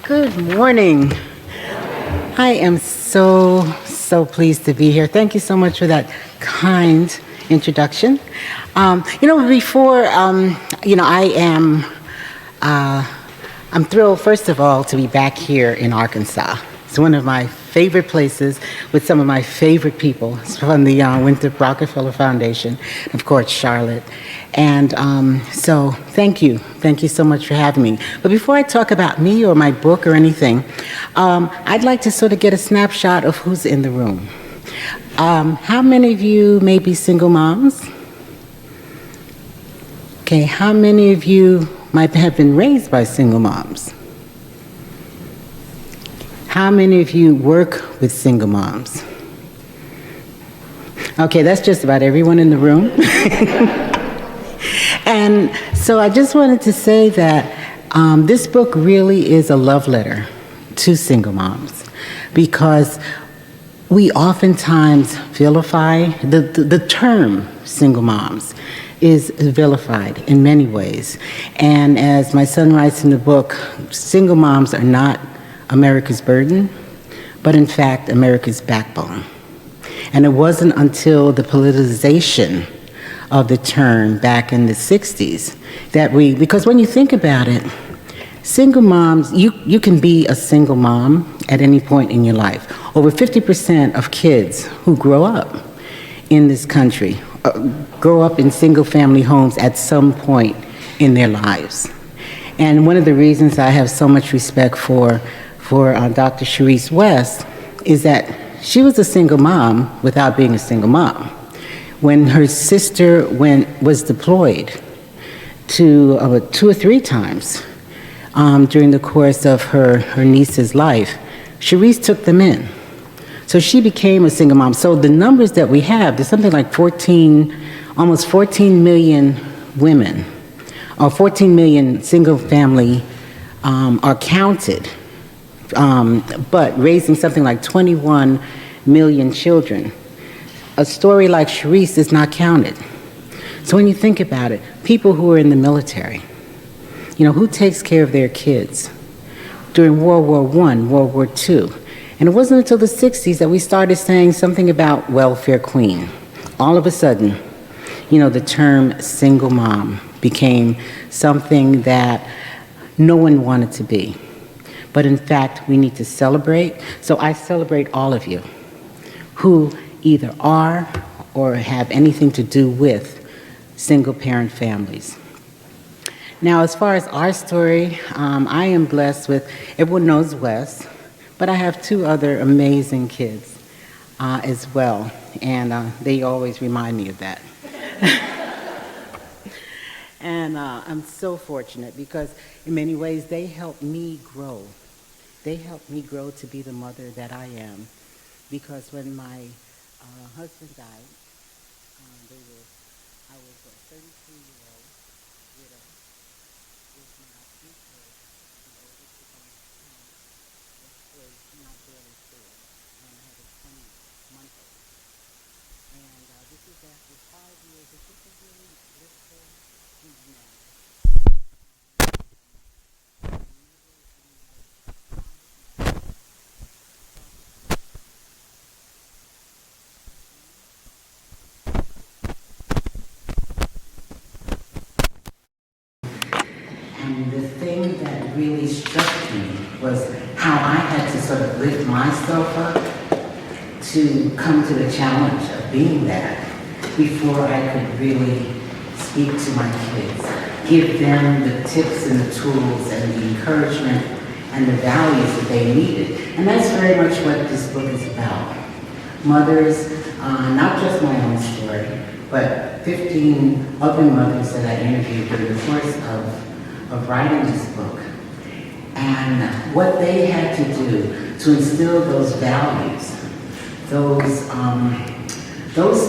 Good morning. I am so pleased to be here. Thank you so much for that kind introduction. Before, I'm thrilled, first of all, to be back here in Arkansas. It's one of my favorite places with some of my favorite people. It's from the Winthrop Rockefeller Foundation, of course, Charlotte. And so thank you. Thank you so much for having me. But before I talk about me or my book or anything, I'd like to sort of get a snapshot of who's in the room. How many of you may be single moms? Okay, how many of you might have been raised by single moms? How many of you work with single moms? Okay, that's just about everyone in the room. And so I just wanted to say that this book really is a love letter to single moms, because we oftentimes vilify, the term single moms is vilified in many ways. And as my son writes in the book, single moms are not America's burden, but in fact, America's backbone. And it wasn't until the politicization of the term back in the 60s that because when you think about it, single moms, you can be a single mom at any point in your life. Over 50% of kids who grow up in this country grow up in single-family homes at some point in their lives. And one of the reasons I have so much respect for Dr. Cherise West is that she was a single mom without being a single mom. When her sister was deployed to 2 or 3 times during the course of her niece's life, Cherise took them in. So she became a single mom. So the numbers that we have, there's something like almost 14 million women, or 14 million single family are counted, but raising something like 21 million children. A story like Cherise is not counted. So when you think about it, people who are in the military, who takes care of their kids during World War I, World War II? And it wasn't until the 60s that we started saying something about welfare queen. All of a sudden, the term single mom became something that no one wanted to be. But in fact, we need to celebrate. So I celebrate all of you who either are or have anything to do with single-parent families. Now, as far as our story, I am blessed with, everyone knows Wes, but I have 2 other amazing kids as well, and they always remind me of that. And I'm so fortunate because in many ways they helped me grow. They helped me grow to be the mother that I am, because when my husband died, I was a 32-year-old widow with my 3 kids. The oldest was not barely 4, and I had a 20-month-old. And this is after 5 years. It's just a really blissful marriage. And the thing that really struck me was how I had to sort of lift myself up to come to the challenge of being that before I could really speak to my kids, give them the tips and the tools and the encouragement and the values that they needed. And that's very much what this book is about. Mothers, not just my own story, but 15 other mothers that I interviewed during the course of writing this book, and what they had to do to instill those values, those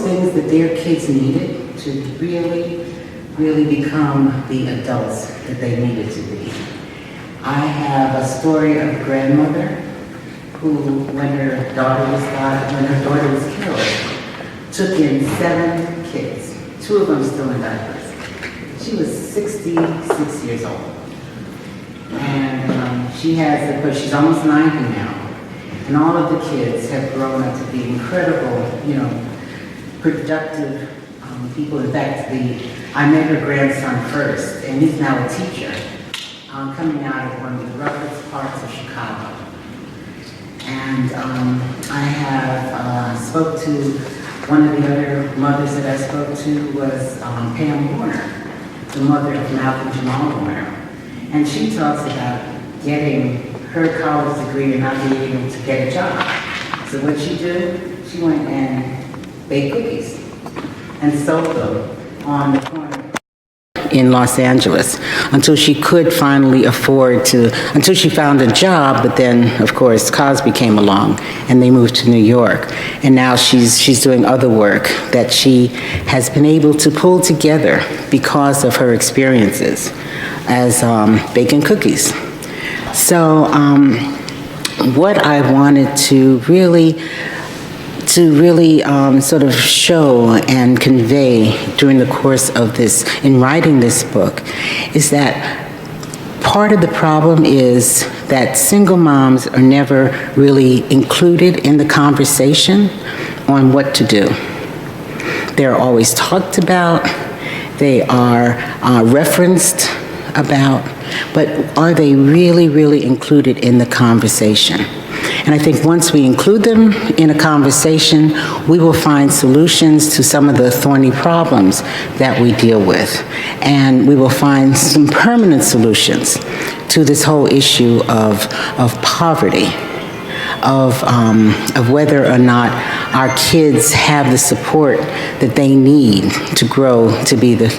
things that their kids needed to really become the adults that they needed to be. I have a story of a grandmother who, when her daughter was killed, took in 7 kids, 2 of them still in diapers. She was 66 years old. And she has, of course, she's almost 90 now. And all of the kids have grown up to be incredible, productive people. In fact, I met her grandson first, and he's now a teacher, coming out of one of the roughest parts of Chicago. And I have spoke to one of the other mothers that I spoke to was Pam Warner, the mother of Malcolm Jamal Warner. And she talks about getting her college degree and not being able to get a job. So what she did, she went and baked cookies and sold them on the corner in Los Angeles until she could finally until she found a job. But then, of course, Cosby came along and they moved to New York. And now she's doing other work that she has been able to pull together because of her experiences as baking cookies. So what I wanted to really sort of show and convey during the course of this, in writing this book, is that part of the problem is that single moms are never really included in the conversation on what to do. They're always talked about, they are referenced about, but are they really, really included in the conversation? And I think once we include them in a conversation, we will find solutions to some of the thorny problems that we deal with. And we will find some permanent solutions to this whole issue of poverty, of whether or not our kids have the support that they need to grow to be the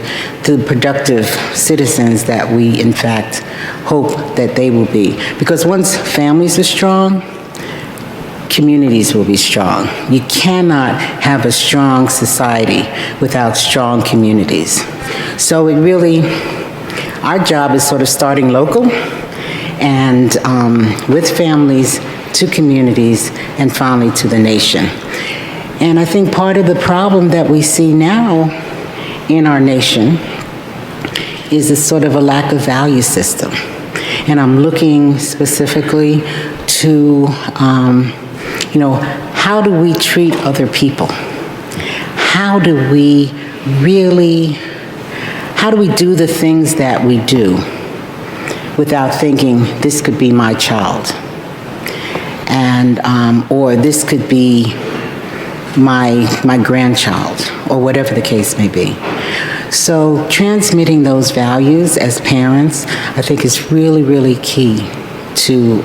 productive citizens that we, in fact, hope that they will be. Because once families are strong, communities will be strong. You cannot have a strong society without strong communities. So it really, our job is sort of starting local and with families to communities and finally to the nation. And I think part of the problem that we see now in our nation is a sort of a lack of value system. And I'm looking specifically to how do we treat other people? How do we do the things that we do without thinking this could be my child? And, or this could be my grandchild, or whatever the case may be. So transmitting those values as parents, I think is really, really key to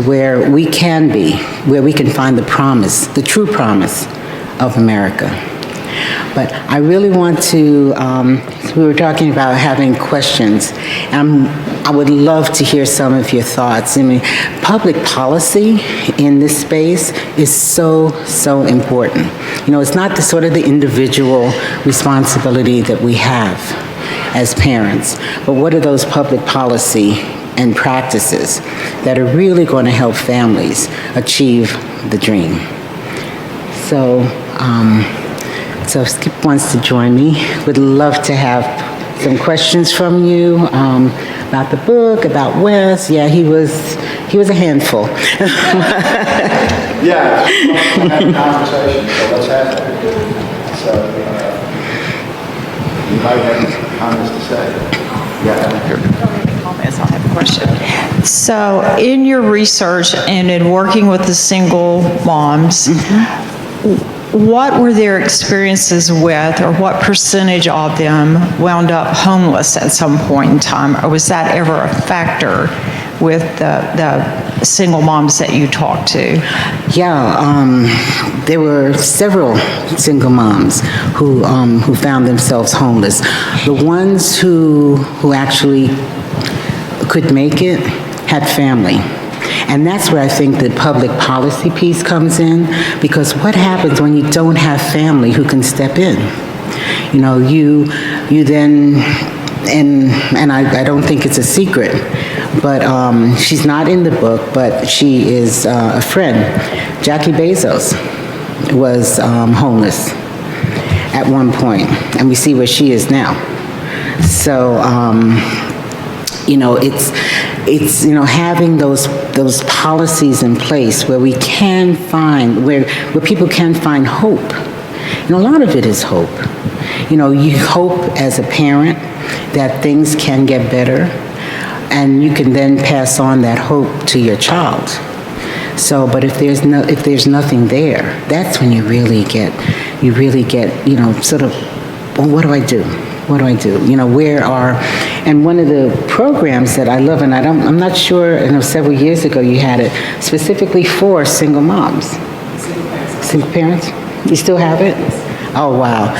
where we can be, where we can find the promise, the true promise of America. But I really want to, we were talking about having questions. I would love to hear some of your thoughts. I mean, public policy in this space is so, so important. It's not the sort of the individual responsibility that we have as parents, but what are those public policy and practices that are really going to help families achieve the dream? So Skip wants to join me. Would love to have some questions from you about the book, about Wes. Yeah, he was a handful. Yeah, we'll have a conversation, so let's have it. So you might have comments to say. Yeah, Comments, I'll have a question. So in your research and in working with the single moms, what were their experiences with, or what percentage of them wound up homeless at some point in time? Or was that ever a factor with the single moms that you talked to? Yeah, there were several single moms who found themselves homeless. The ones who actually could make it had family. And that's where I think the public policy piece comes in, because what happens when you don't have family who can step in? You then, and I don't think it's a secret, but she's not in the book, but she is a friend. Jackie Bezos was homeless at one point, and we see where she is now. So, it's, having those policies in place where we can find, where people can find hope. And a lot of it is hope. You hope as a parent that things can get better, and you can then pass on that hope to your child. So, but if there's nothing there, that's when you really get, sort of, well, what do I do? What do I do? And one of the programs that I love, and I'm not sure, several years ago you had it specifically for single moms. Single parents? You still have it? Oh, wow.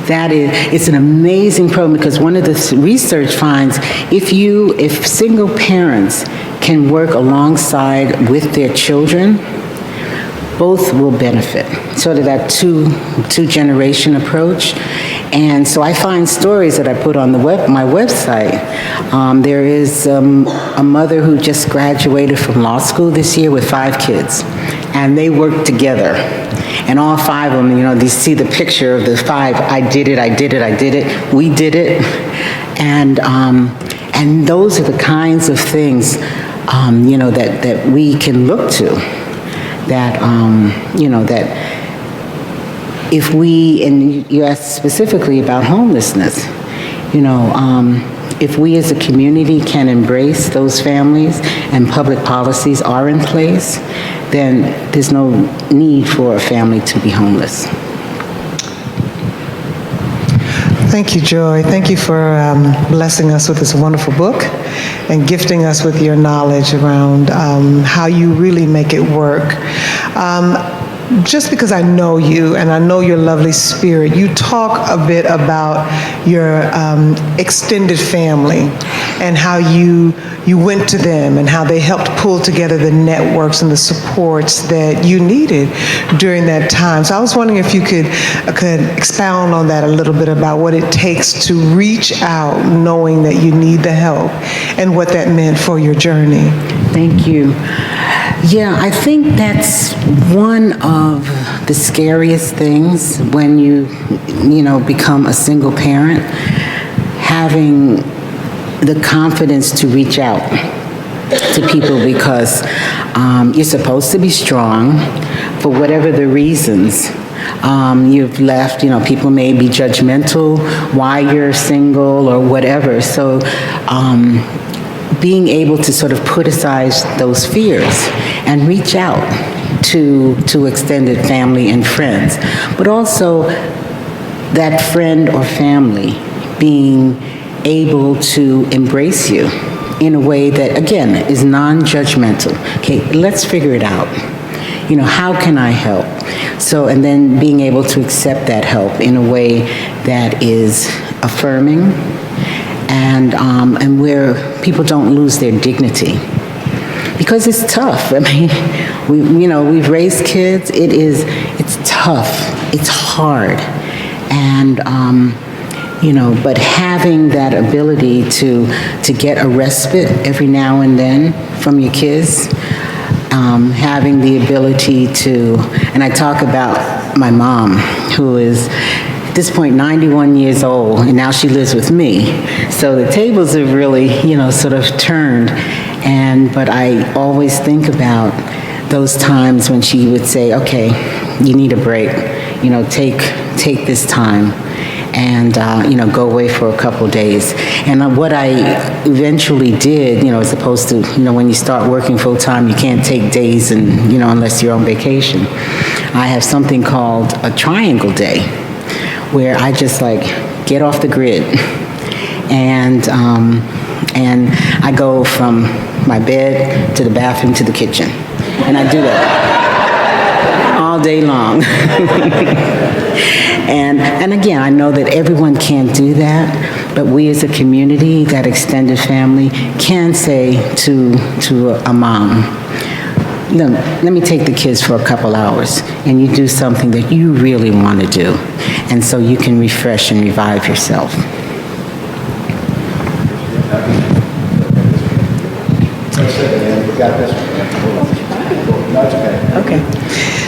It's an amazing program, because one of the research finds if single parents can work alongside with their children, both will benefit. Sort of that two-generation approach. And so I find stories that I put on my website. There is a mother who just graduated from law school this year with 5 kids, and they work together. And all 5 of them, you see the picture of the 5, I did it, we did it. And those are the kinds of things, that we can look to, that, that if we, and you asked specifically about homelessness, if we as a community can embrace those families and public policies are in place, then there's no need for a family to be homeless. Thank you, Joy. Thank you for blessing us with this wonderful book and gifting us with your knowledge around how you really make it work. Just because I know you and I know your lovely spirit, you talk a bit about your extended family and how you went to them and how they helped pull together the networks and the supports that you needed during that time. So I was wondering if you could expound on that a little bit, about what it takes to reach out knowing that you need the help and what that meant for your journey. Thank you. Yeah, I think that's one of the scariest things when you become a single parent, having the confidence to reach out to people, because you're supposed to be strong for whatever the reasons. You've left, people may be judgmental why you're single or whatever. So being able to sort of put aside those fears and reach out to extended family and friends, but also that friend or family being able to embrace you in a way that, again, is non-judgmental. Okay, let's figure it out. How can I help? So, and then being able to accept that help in a way that is affirming, and where people don't lose their dignity. Because it's tough. I mean, we've raised kids. It's tough. It's hard. And, but having that ability to get a respite every now and then from your kids, having the ability to, and I talk about my mom, who is, at this point, 91 years old, and now she lives with me. So the tables have really, sort of turned. But I always think about those times when she would say, okay, you need a break, take this time and, go away for a couple days. And what I eventually did, as opposed to, when you start working full time, you can't take days and, unless you're on vacation. I have something called a triangle day, where I just get off the grid, and I go from my bed to the bathroom to the kitchen, and I do that all day long. And again, I know that everyone can't do that, but we as a community, that extended family, can say to a mom, let me take the kids for a couple hours, and you do something that you really want to do, and so you can refresh and revive yourself. We got this one. That's okay. Okay.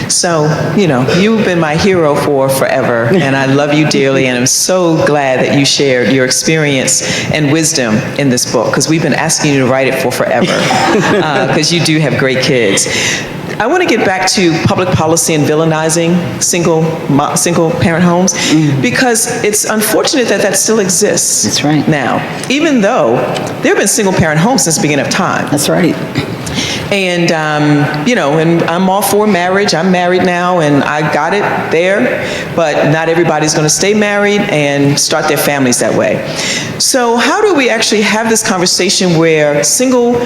So, you've been my hero for forever, and I love you dearly, and I'm so glad that you shared your experience and wisdom in this book, because we've been asking you to write it for forever, because you do have great kids. I want to get back to public policy and villainizing single parent homes, because it's unfortunate that that still exists. That's right. Now, even though there have been single parent homes since the beginning of time. That's right. And, and I'm all for marriage. I'm married now, and I got it there, but not everybody's going to stay married and start their families that way. So how do we actually have this conversation where single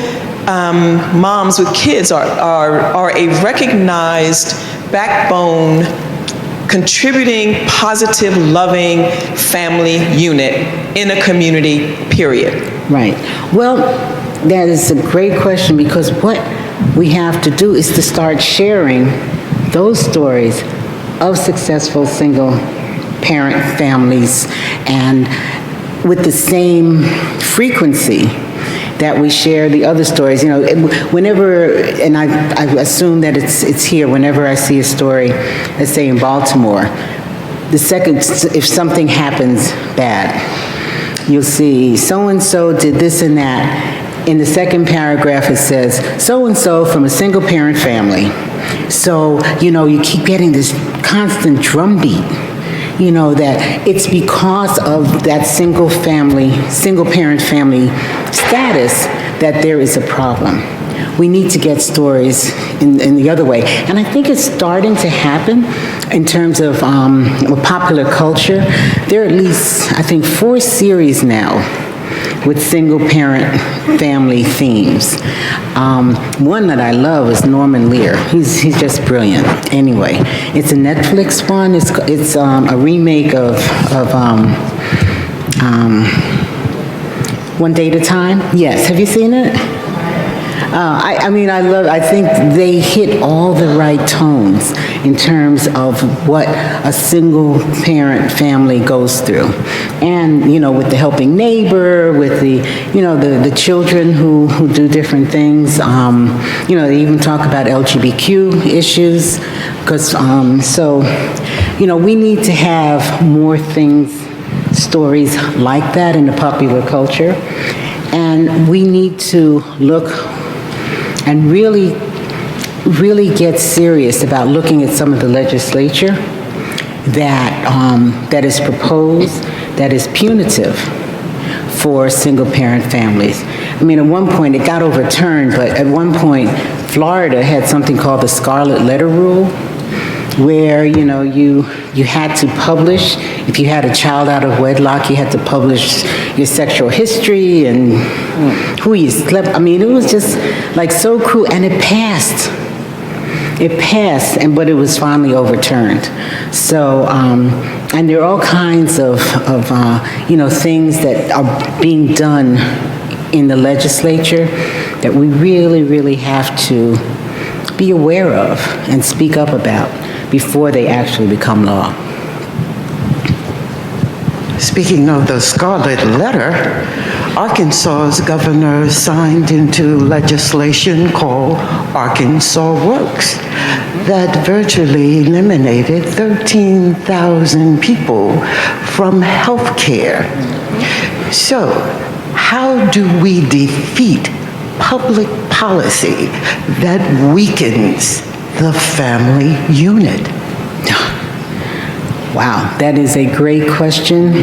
moms with kids are a recognized backbone, contributing, positive, loving family unit in a community, period? Right. Well, that is a great question, because what we have to do is to start sharing those stories of successful single parent families, and with the same frequency that we share the other stories. Whenever, and I assume that it's here, whenever I see a story, let's say in Baltimore, if something happens bad, you'll see so-and-so did this and that. In the second paragraph, it says, so-and-so from a single-parent family. So, you keep getting this constant drumbeat, that it's because of that single-parent family status that there is a problem. We need to get stories in the other way. And I think it's starting to happen in terms of popular culture. There are at least, I think, 4 series now with single-parent family themes. One that I love is Norman Lear. He's just brilliant. Anyway, it's a Netflix one. It's a remake of One Day at a Time. Yes, have you seen it? I think they hit all the right tones in terms of what a single parent family goes through. And, with the helping neighbor, with the children who do different things. They even talk about LGBTQ issues, because, we need to have more stories like that in the popular culture. And we need to look and really, really get serious about looking at some of the legislature that is proposed, that is punitive for single-parent families. At one point, it got overturned, but at one point, Florida had something called the Scarlet Letter Rule, where, you had to publish, if you had a child out of wedlock, you had to publish your sexual history and who you slept. It was just like so cruel, and it passed. But it was finally overturned. So, and there are all kinds of things that are being done in the legislature that we really, really have to be aware of and speak up about before they actually become law. Speaking of the Scarlet Letter, Arkansas's governor signed into legislation called Arkansas Works that virtually eliminated 13,000 people from health care. So, how do we defeat public policy that weakens the family unit? Wow, that is a great question,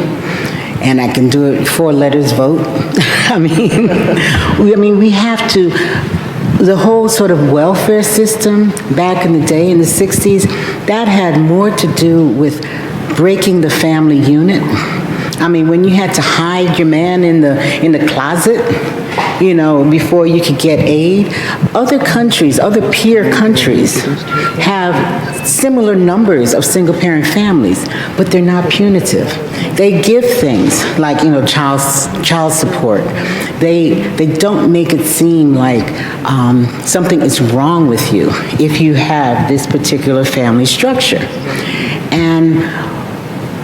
and I can do it 4 letters vote. We have to, the whole sort of welfare system back in the day in the 60s, that had more to do with breaking the family unit. When you had to hide your man in the closet, before you could get aid. Other countries, other peer countries, have similar numbers of single-parent families, but they're not punitive. They give things like, child support. They don't make it seem like something is wrong with you if you have this particular family structure. And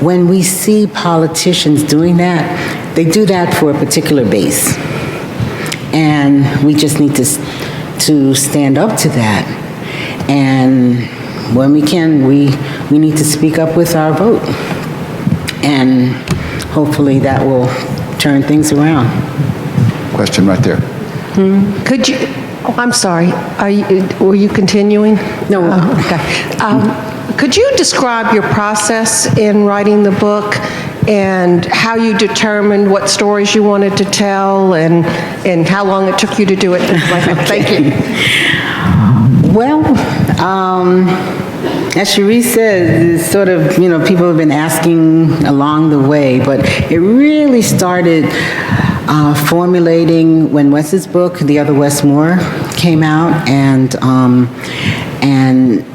when we see politicians doing that, they do that for a particular base. And we just need to stand up to that And when we can, we need to speak up with our vote. And hopefully that will turn things around. Question right there. Could you, oh, I'm sorry, were you continuing? No. Okay. Could you describe your process in writing the book and how you determined what stories you wanted to tell and how long it took you to do it? Thank you. Well, as Cherise said, it's sort of, people have been asking along the way, but it really started formulating when Wes's book, The Other Wes Moore, came out, and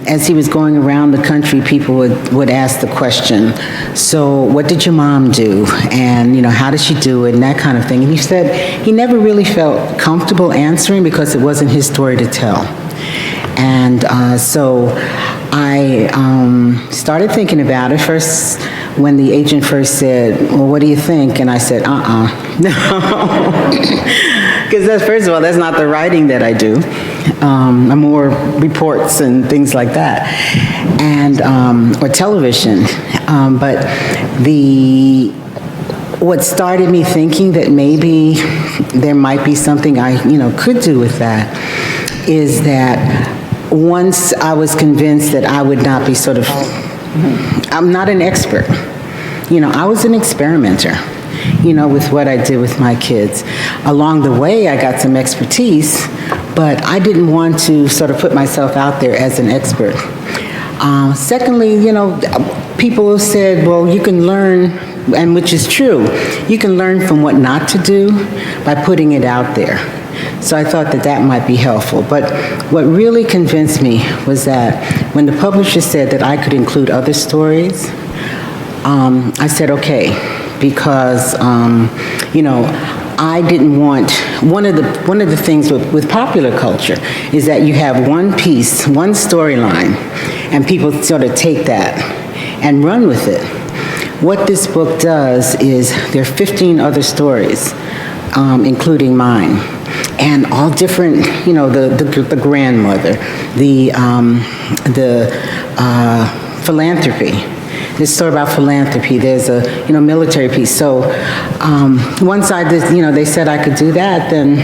as he was going around the country, people would ask the question, so what did your mom do? And, how did she do it? And that kind of thing. And he said he never really felt comfortable answering because it wasn't his story to tell. And so I started thinking about it first when the agent first said, well, what do you think? And I said, no. Because first of all, that's not the writing that I do. I'm more reports and things like that, and or television. But what started me thinking that maybe there might be something I could do with that is that once I was convinced that I would not be I'm not an expert. I was an experimenter, with what I did with my kids. Along the way, I got some expertise, but I didn't want to sort of put myself out there as an expert. Secondly, people have said, well, you can learn, and which is true, you can learn from what not to do by putting it out there. So I thought that might be helpful. But what really convinced me was that when the publisher said that I could include other stories, I said, okay, because, I didn't want, one of the things with popular culture is that you have one piece, one storyline, and people sort of take that and run with it. What this book does is there are 15 other stories, including mine, and all different, the grandmother, the philanthropy. This story about philanthropy, there's a military piece. So once I did, they said I could do that, then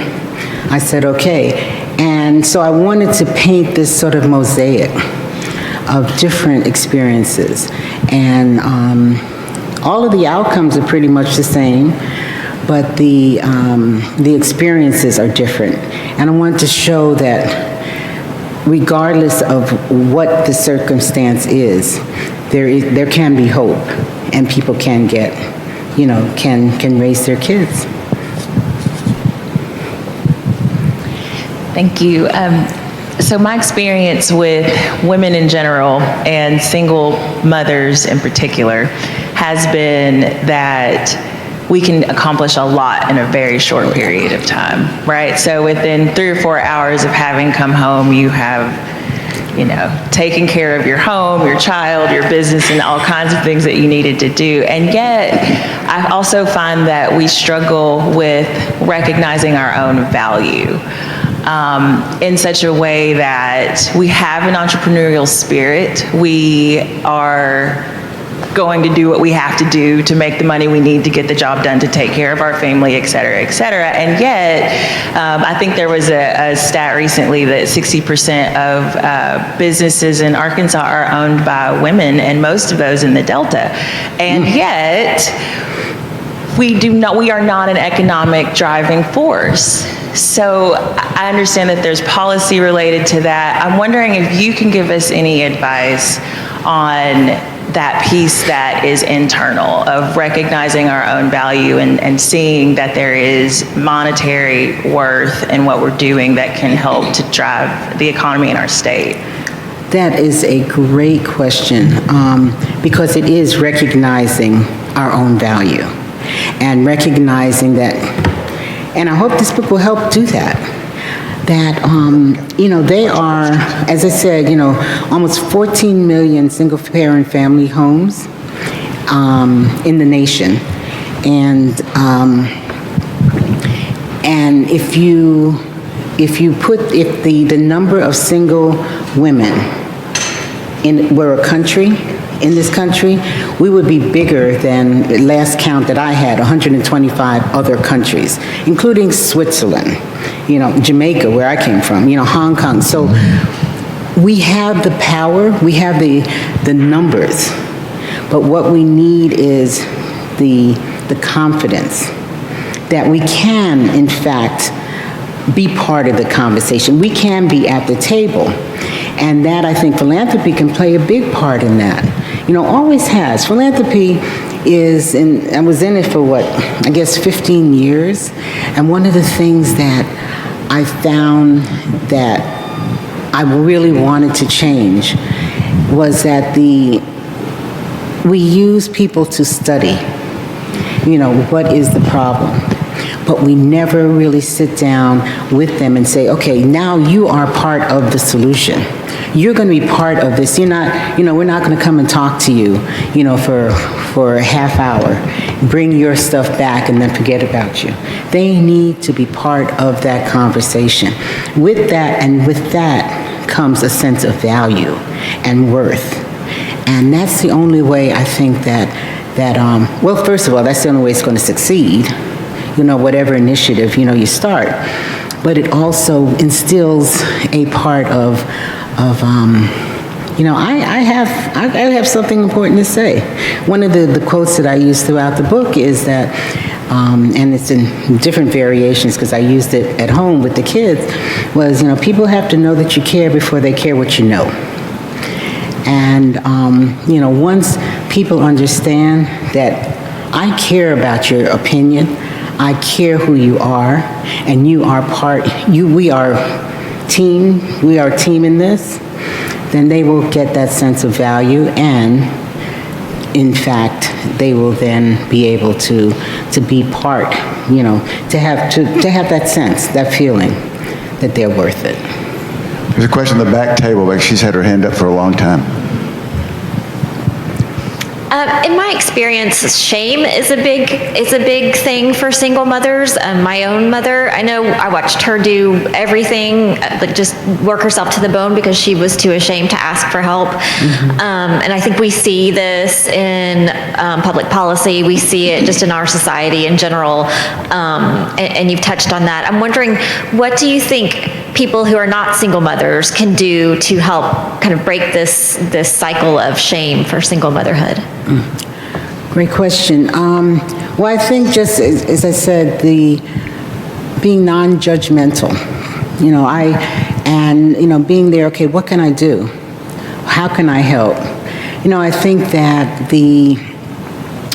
I said okay. And so I wanted to paint this sort of mosaic of different experiences, and all of the outcomes are pretty much the same, but the experiences are different. And I wanted to show that regardless of what the circumstance is, there can be hope, and people can get, can raise their kids. Thank you. So my experience with women in general and single mothers in particular has been that we can accomplish a lot in a very short period of time, right? So within 3 or 4 hours of having come home, you have taken care of your home, your child, your business, and all kinds of things that you needed to do. And yet, I also find that we struggle with recognizing our own value in such a way that we have an entrepreneurial spirit. We are going to do what we have to do to make the money we need to get the job done to take care of our family, et cetera, et cetera. And yet, I think there was a stat recently that 60% of businesses in Arkansas are owned by women, and most of those in the Delta. And yet, we are not an economic driving force. So I understand that there's policy related to that. I'm wondering if you can give us any advice on that piece that is internal, of recognizing our own value and seeing that there is monetary worth in what we're doing that can help to drive the economy in our state. That is a great question, because it is recognizing our own value and recognizing that, and I hope this book will help do that. That, they are, as I said, almost 14 million single-parent family homes in the nation. And if you if the number of single women were a country, in this country, we would be bigger than the last count that I had, 125 other countries, including Switzerland, Jamaica, where I came from, Hong Kong. So we have the power, we have the numbers, but what we need is the confidence that we can, in fact, be part of the conversation. We can be at the table. And that, I think, philanthropy can play a big part in that. Always has. Philanthropy I was in it for 15 years. And one of the things that I found that I really wanted to change was that we use people to study, what is the problem? But we never really sit down with them and say, okay, now you are part of the solution. You're going to be part of this. You're not, we're not going to come and talk to you, for a half hour, bring your stuff back and then forget about you. They need to be part of that conversation. With that comes a sense of value and worth. And that's the only way I think that well, first of all, that's the only way it's going to succeed, whatever initiative, you start. But it also instills a part of I have something important to say. One of the quotes that I use throughout the book is that, and it's in different variations because I used it at home with the kids, was, people have to know that you care before they care what you know. And, once people understand that I care about your opinion, I care who you are, and we are a team in this, then they will get that sense of value, and in fact, they will then be able to be part, to have that sense, that feeling that they're worth it. There's a question in the back table, like she's had her hand up for a long time. In my experience, shame is a big thing for single mothers. My own mother, I know I watched her do everything, like just work herself to the bone because she was too ashamed to ask for help. Mm-hmm. And I think we see this in public policy. We see it just in our society in general. And you've touched on that. I'm wondering, what do you think people who are not single mothers can do to help kind of break this cycle of shame for single motherhood? Great question. Well, I think just as I said, being non-judgmental, being there, okay, what can I do? How can I help? I think that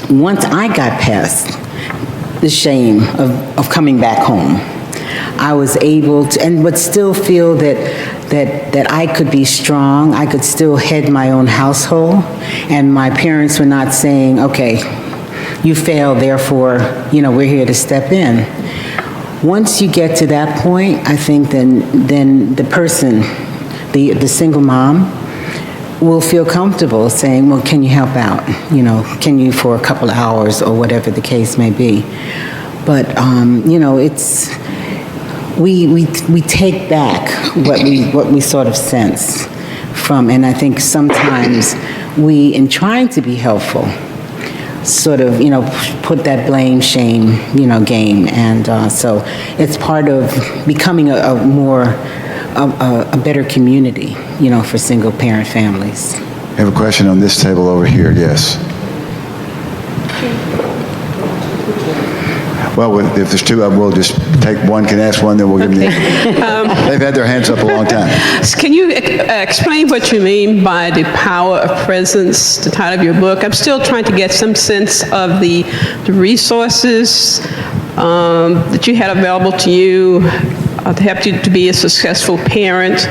once I got past the shame of coming back home, I was able to, but still feel that I could be strong. I could still head my own household, and my parents were not saying, okay, you failed, therefore, we're here to step in. Once you get to that point, I think then the person, the single mom, will feel comfortable saying, well, can you help out? Can you for a couple of hours or whatever the case may be. But, it's, we take back what we sort of sense from, and I think sometimes we, in trying to be helpful, sort of, put that blame, shame, game, and so it's part of becoming a better community, for single parent families. I have a question on this table over here, yes. Well, if there's two of them, we'll just take one, can ask one, then we'll give them the they've had their hands up a long time. Can you explain what you mean by the power of presence, the title of your book? I'm still trying to get some sense of the resources that you had available to you to help you to be a successful parent.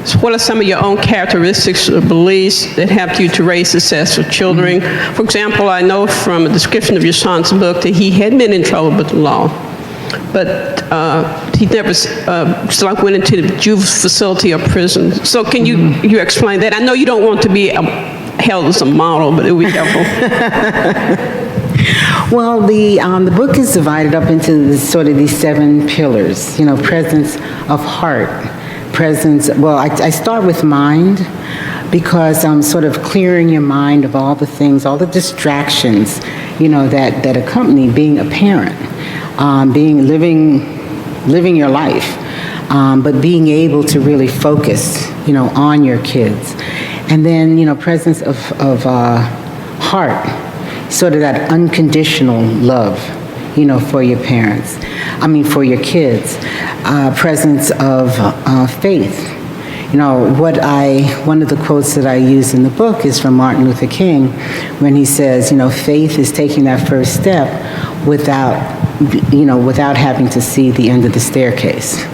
So what are some of your own characteristics or beliefs that helped you to raise successful children? For example, I know from a description of your son's book that he had been in trouble with the law, but he never went into the juvenile facility or prison. So can you explain that? I know you don't want to be held as a model, but it would be helpful. Well, the book is divided up into these 7 pillars. Presence of heart, presence. Well, I start with mind because I'm sort of clearing your mind of all the things, all the distractions, that accompany being a parent, living your life, but being able to really focus, on your kids, and then presence of heart. Sort of that unconditional love, for your for your kids. Presence of faith. One of the quotes that I use in the book is from Martin Luther King, when he says, faith is taking that first step without having to see the end of the staircase.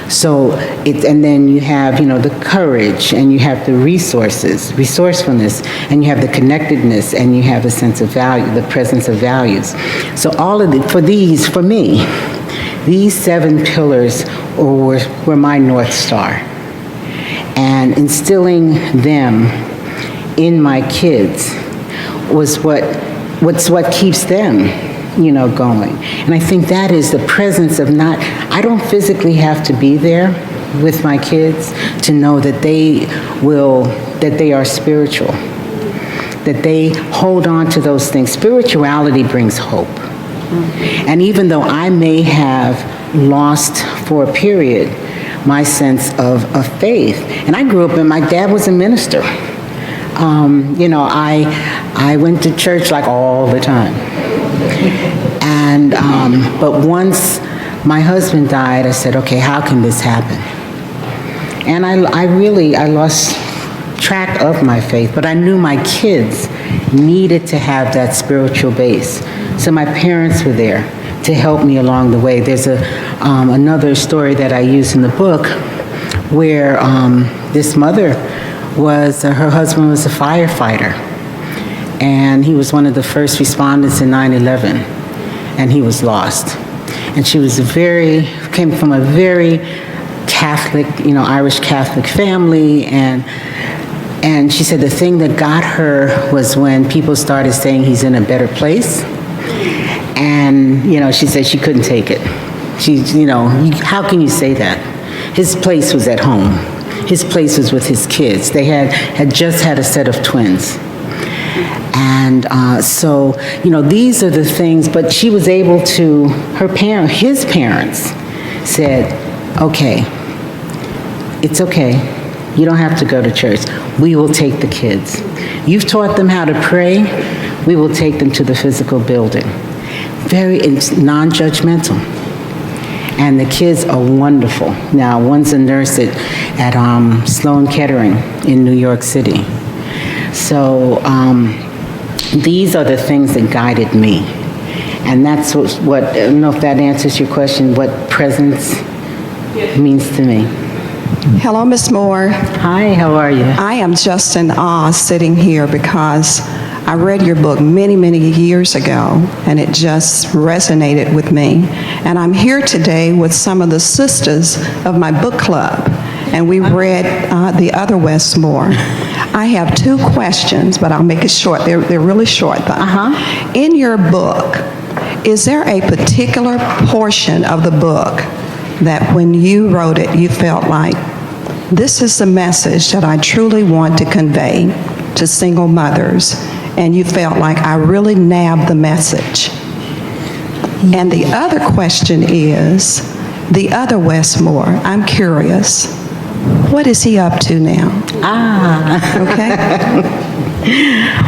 So and then you have, the courage, and you have the resourcefulness, and you have the connectedness, and you have a sense of value, the presence of values. So all of for me, these 7 pillars were my North Star. And instilling them in my kids was what keeps them going. And I think that is the presence of I don't physically have to be there with my kids to know that they are spiritual, that they hold on to those things. Spirituality brings hope. And even though I may have lost for a period my sense of faith, and I grew up and my dad was a minister. I went to church like all the time. And but once my husband died, I said, okay, how can this happen? And I lost track of my faith, but I knew my kids needed to have that spiritual base. So my parents were there to help me along the way. There's another story that I use in the book where this mother her husband was a firefighter, and he was one of the first responders in 9/11, and he was lost. And she came from a very Catholic, Irish Catholic family, and she said the thing that got her was when people started saying he's in a better place. And, she said she couldn't take it. How can you say that? His place was at home. His place was with his kids. They had just had a set of twins. And so, these are the things, but she was able to, his parents said, okay, it's okay. You don't have to go to church. We will take the kids. You've taught them how to pray. We will take them to the physical building. Very non-judgmental. And the kids are wonderful. Now, one's a nurse at Sloan Kettering in New York City. So these are the things that guided me. And that's what I don't know if that answers your question, what presence means to me. Hello, Ms. Moore. Hi, how are you? I am just in awe sitting here because I read your book many, many years ago, and it just resonated with me. And I'm here today with some of the sisters of my book club, and we read the other Wes Moore. I have 2 questions, but I'll make it short. They're really short, though. In your book, is there a particular portion of the book that when you wrote it, you felt like, this is the message that I truly want to convey to single mothers, and you felt like I really nabbed the message? And the other question is, the other Wes Moore, I'm curious, what is he up to now? Okay.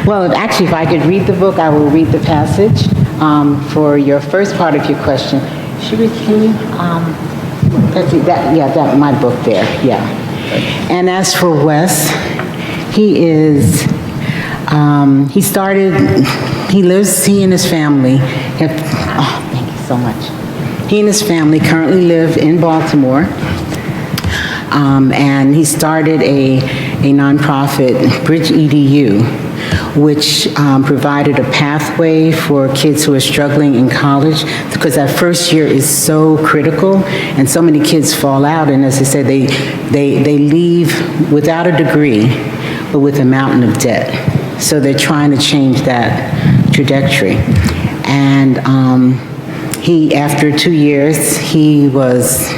Well, actually, if I could read the book, I will read the passage for your first part of your question. Should we, can you, that my book there, yeah. And as for Wes, he and his family thank you so much. He and his family currently live in Baltimore. And he started a nonprofit, Bridge EDU, which provided a pathway for kids who are struggling in college, because that first year is so critical, and so many kids fall out, and as I said, they leave without a degree, but with a mountain of debt. So they're trying to change that trajectory. And he, after 2 years, he was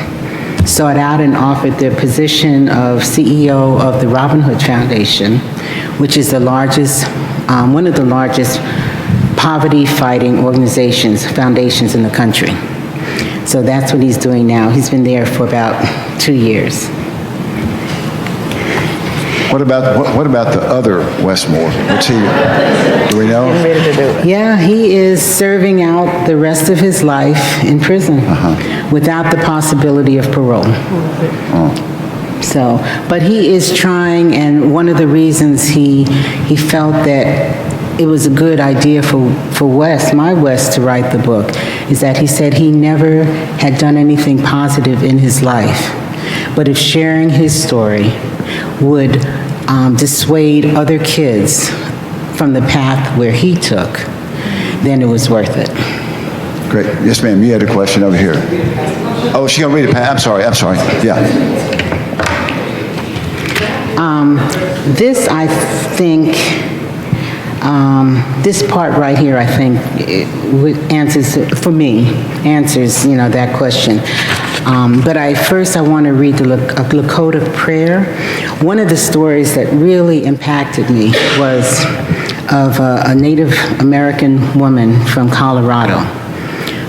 sought out and offered the position of CEO of the Robin Hood Foundation, which is the largest, one of the largest poverty-fighting foundations in the country. So that's what he's doing now. He's been there for about 2 years. What about the other Wes Moore? What's he? Do we know? Yeah, he is serving out the rest of his life in prison without the possibility of parole. So, but he is trying, and one of the reasons he felt that it was a good idea for Wes, my Wes, to write the book, is that he said he never had done anything positive in his life. But if sharing his story would dissuade other kids from the path where he took, then it was worth it. Great. Yes, ma'am. You had a question over here. Oh, she's going to read it. I'm sorry. Yeah. This, I think, this part right here, I think, answers that question. But first I want to read the Lakota prayer. One of the stories that really impacted me was of a Native American woman from Colorado,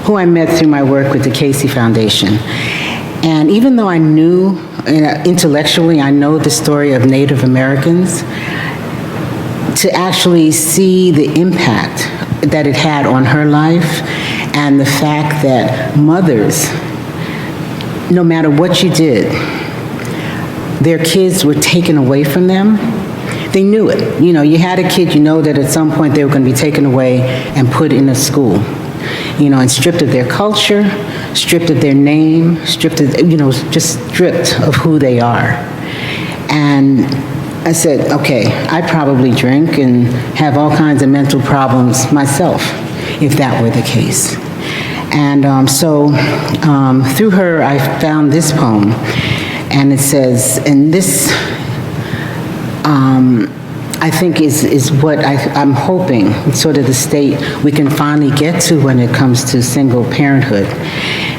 who I met through my work with the Casey Foundation. And even though I knew, intellectually, I know the story of Native Americans, to actually see the impact that it had on her life and the fact that mothers, no matter what you did, their kids were taken away from them. They knew it. You had a kid, you know that at some point they were going to be taken away and put in a school, and stripped of their culture, stripped of their name, stripped of, just stripped of who they are. And I said, okay, I probably drink and have all kinds of mental problems myself, if that were the case. And so through her, I found this poem, and it says, and this, I think is what I'm hoping, sort of the state we can finally get to when it comes to single parenthood.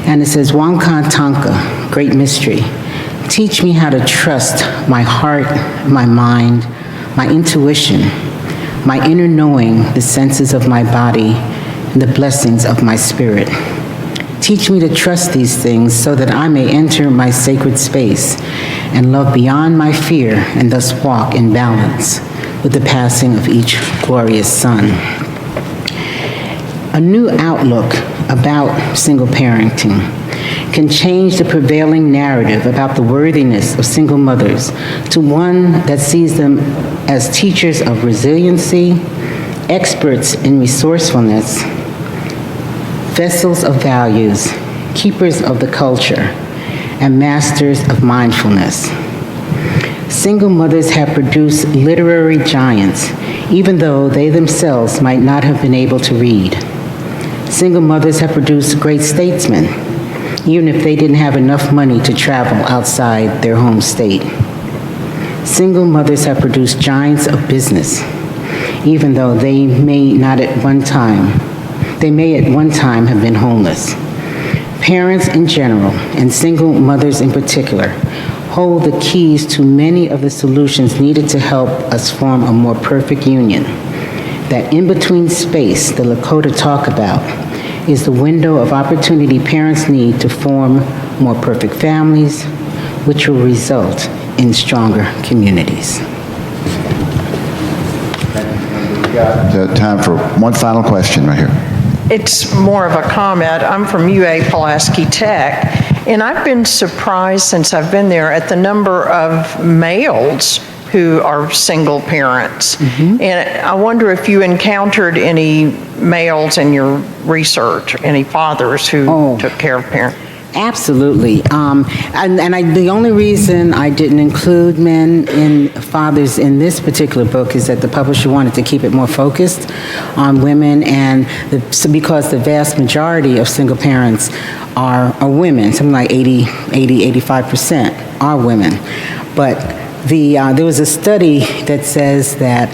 And it says, Wankan Tanka, great mystery, teach me how to trust my heart, my mind, my intuition, my inner knowing, the senses of my body, and the blessings of my spirit. Teach me to trust these things so that I may enter my sacred space and love beyond my fear and thus walk in balance with the passing of each glorious sun. A new outlook about single parenting can change the prevailing narrative about the worthiness of single mothers to one that sees them as teachers of resiliency, experts in resourcefulness, vessels of values, keepers of the culture, and masters of mindfulness. Single mothers have produced literary giants, even though they themselves might not have been able to read. Single mothers have produced great statesmen, even if they didn't have enough money to travel outside their home state. Single mothers have produced giants of business, even though they may at one time have been homeless. Parents in general, and single mothers in particular, hold the keys to many of the solutions needed to help us form a more perfect union. That in-between space the Lakota talk about is the window of opportunity parents need to form more perfect families, which will result in stronger communities. We've got time for one final question right here. It's more of a comment. I'm from UA Pulaski Tech, and I've been surprised since I've been there at the number of males who are single parents. Mm-hmm. And I wonder if you encountered any males in your research, any fathers who took care of parents. Absolutely. The only reason I didn't include fathers in this particular book is that the publisher wanted to keep it more focused on women, because the vast majority of single parents are women, something like 85% are women. But there was a study that says that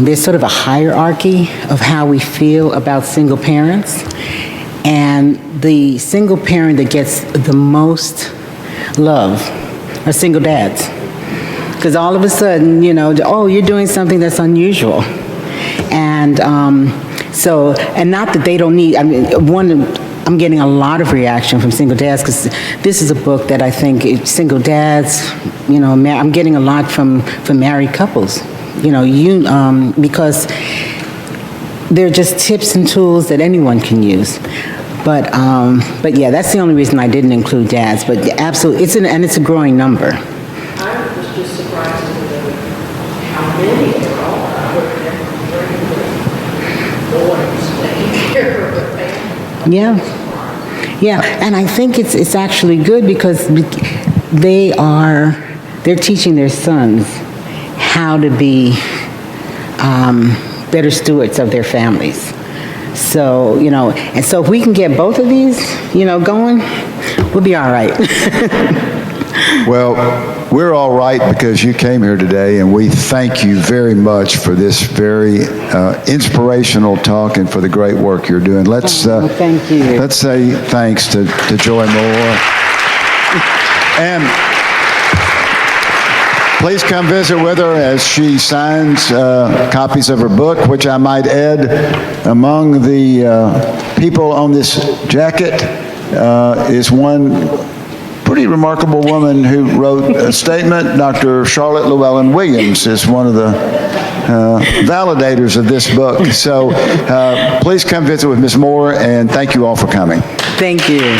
there's sort of a hierarchy of how we feel about single parents. And the single parent that gets the most love are single dads. Because all of a sudden, oh, you're doing something that's unusual. And and not that they don't need, I'm getting a lot of reaction from single dads because this is a book that I think single dads, I'm getting a lot from married couples, because they're just tips and tools that anyone can use. But yeah, that's the only reason I didn't include dads. But absolutely, it's a growing number. I was just surprised how many there are. I would have boys taking care of the family. Yeah, and I think it's actually good because they're teaching their sons how to be better stewards of their families. So, and so if we can get both of these, going, we'll be all right. Well, we're all right because you came here today, and we thank you very much for this very inspirational talk and for the great work you're doing. Thank you. Let's say thanks to Joy Moore. And please come visit with her as she signs copies of her book, which I might add, among the people on this jacket is one pretty remarkable woman who wrote a statement. Dr. Charlotte Llewellyn Williams is one of the validators of this book. So please come visit with Ms. Moore, and thank you all for coming. Thank you.